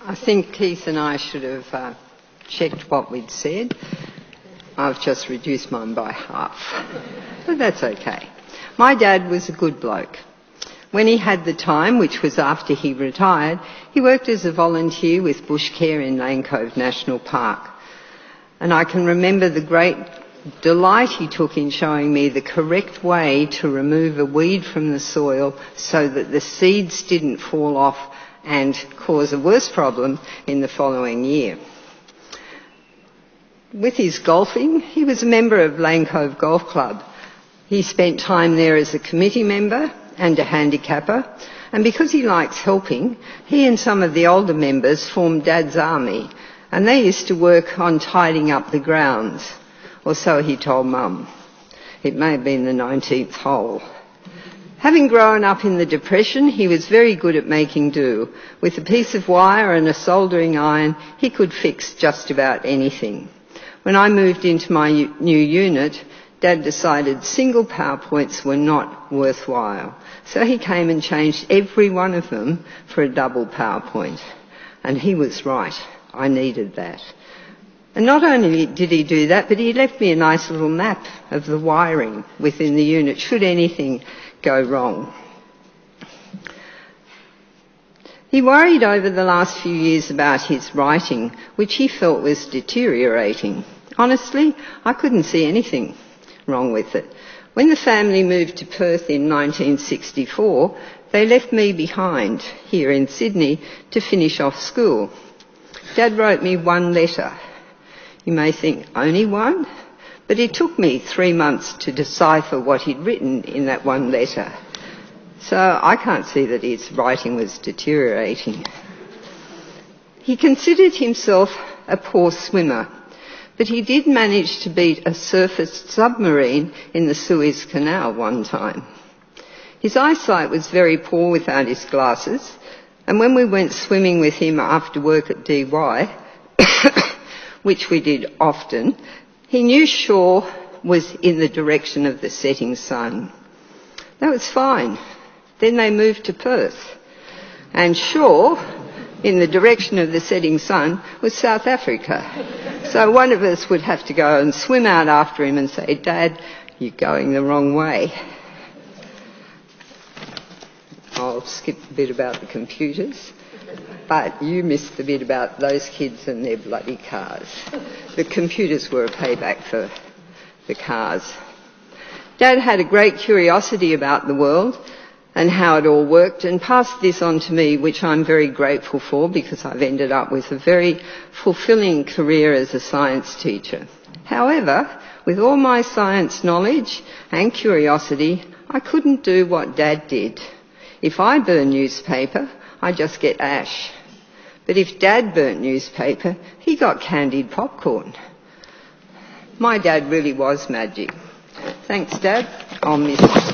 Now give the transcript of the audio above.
I think Keith and I should have checked what we'd said. I've just reduced mine by half, but that's okay. My dad was a good bloke. When he had the time, which was after he retired, he worked as a volunteer with Bush Care in Lane Cove National Park. And I can remember the great delight he took in showing me the correct way to remove a weed from the soil so that the seeds didn't fall off and cause a worse problem in the following year. With his golfing, he was a member of Lane Cove Golf Club. He spent time there as a committee member and a handicapper, and because he likes helping, he and some of the older members formed Dad's Army, and they used to work on tidying up the grounds, or so he told Mum. It may have been the 19th hole. Having grown up in the Depression, he was very good at making do. With a piece of wire and a soldering iron, he could fix just about anything. When I moved into my new unit, Dad decided single PowerPoints were not worthwhile. So he came and changed every one of them for a double PowerPoint. And he was right. I needed that. And not only did he do that, but he left me a nice little map of the wiring within the unit, should anything go wrong. He worried over the last few years about his writing, which he felt was deteriorating. Honestly, I couldn't see anything wrong with it. When the family moved to Perth in 1964, they left me behind here in Sydney to finish off school. Dad wrote me one letter. You may think, only one? But it took me 3 months to decipher what he'd written in that one letter. So I can't see that his writing was deteriorating. He considered himself a poor swimmer, but he did manage to beat a surfaced submarine in the Suez Canal one time. His eyesight was very poor without his glasses, and when we went swimming with him after work at DY, which we did often, he knew shore was in the direction of the setting sun. That was fine. Then they moved to Perth, and shore, in the direction of the setting sun, was South Africa. So one of us would have to go and swim out after him and say, Dad, you're going the wrong way. I'll skip the bit about the computers, but you missed the bit about those kids and their bloody cars. The computers were a payback for the cars. Dad had a great curiosity about the world and how it all worked, and passed this on to me, which I'm very grateful for because I've ended up with a very fulfilling career as a science teacher. However, with all my science knowledge and curiosity, I couldn't do what Dad did. If I burn newspaper, I just get ash. But if Dad burnt newspaper, he got candied popcorn. My dad really was magic. Thanks, Dad. I'll miss you.